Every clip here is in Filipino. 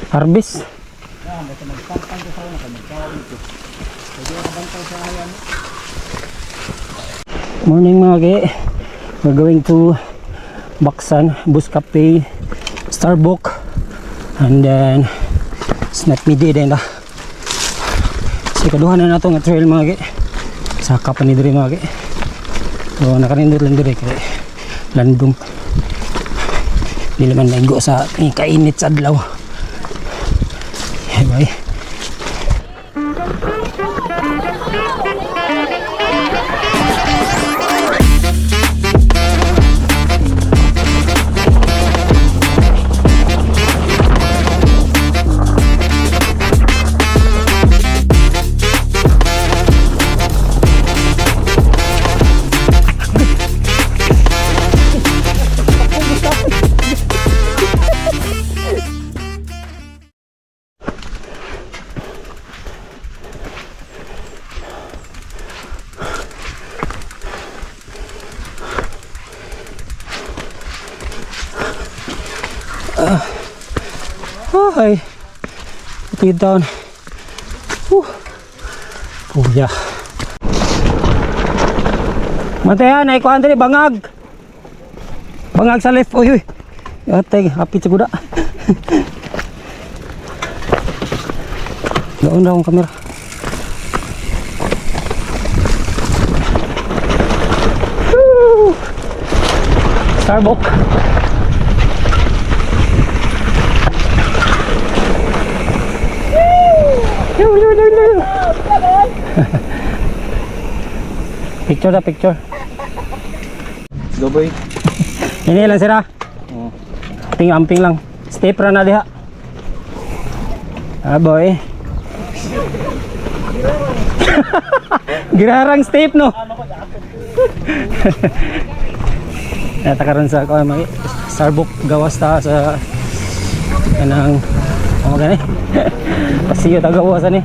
Harvest. Morning mga ge. We're going to Baksan, Bus Cafe, Starbucks, and then Snap Midi din na. Sikaduhan na nato nga trail mga ge. Saka pa ni diri mga ge. So nakanindot lang diri kay landong. Dili man naigo sa kainit sa adlaw. Bye. Hi, put down. Puya. Mantayan, ay kuhan dali bangag. Bangag sa left. Uy, uy. Atay, hapit sa kuda. Doon na akong kamera. Starbucks. Picture na picture. Go boy. Ini lang sira. Amping lang. Step ra na diha. Ah boy. Girarang step no. Eta karon sa Starbucks gawas ta sa kanang gani. Pasiyo ta gawas ani.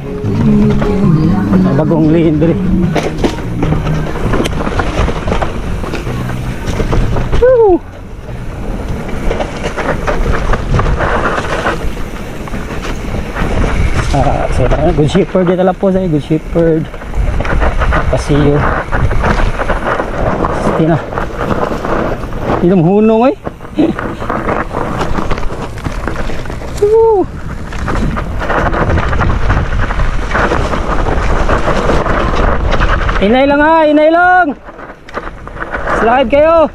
Bagong liin diri. So good shepherd dito lang po sa good shepherd pasiyo tina ilong hunong eh. Inay lang ha, inay lang slide kayo.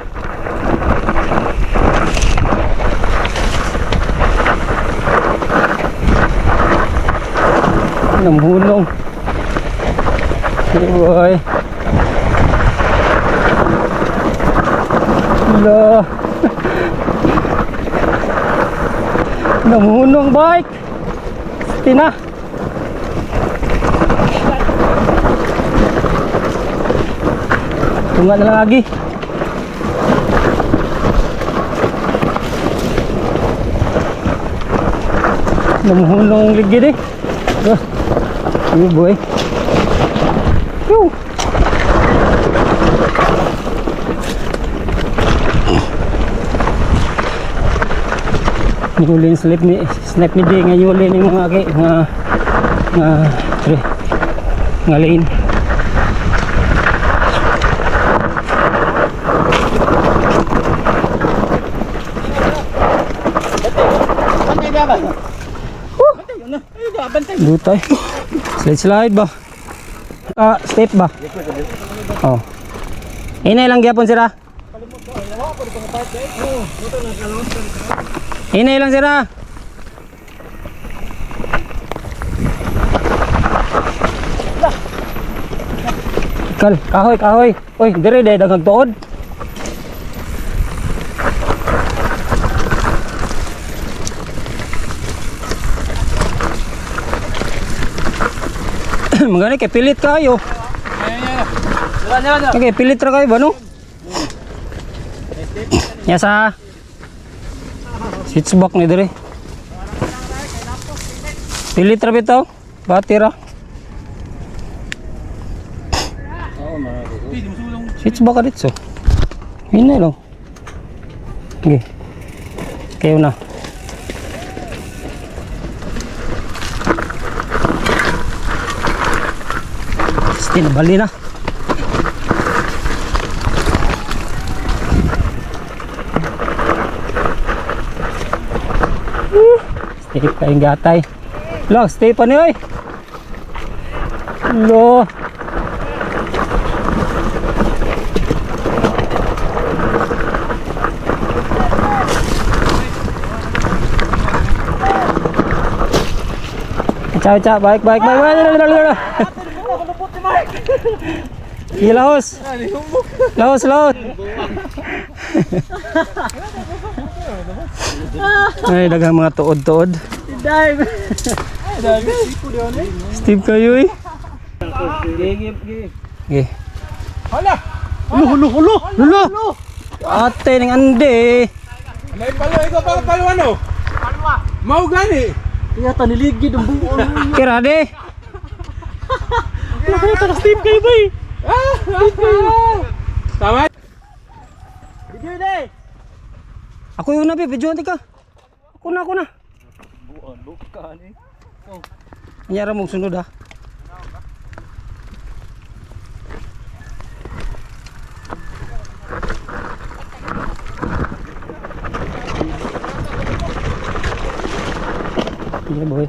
Namhulong. Boy. Hala. Namhulong bike. Tina. Tunga na lang lagi. Namhulong ligid eh. Ini boy. Nyulin snap ni di ngayulin yung mga nga lane. Lutay. Slide ba? Step ba? Oh. Inay lang gyapon sira. Inay lang sira. Kahoy. Oy, dire daghang tuod. Magani kay pilit kayo. Okay, pilit ra kayo ba no? Yasa. Switchback ni dire. Pilit ra bitaw. Batira. Switchback ka dito. Hinay lang. Okay. Kayo na. Tinabali na. Stay pa yung gatay. Lo, stay pa niyo eh. Lo. Ciao, ciao, baik, baik, baik, baik. Iya, laos. Laos, laos. Ay, daghang mga tuod-tuod. Steve kayo eh. Okay. Hala! Lulo. Ate ning ande. May palo, ikaw palo ano? Palwa. Mau gani? Yata niligid ang buo. Kira de. Nakita na Steve kayo ba eh? Tama? Video na eh. Ako yung nabi, video ka. Ako na. Buon, bukan eh. Nyara mong sunod ha. Iya boy.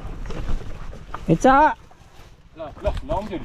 Eca. Lah, laom dyan.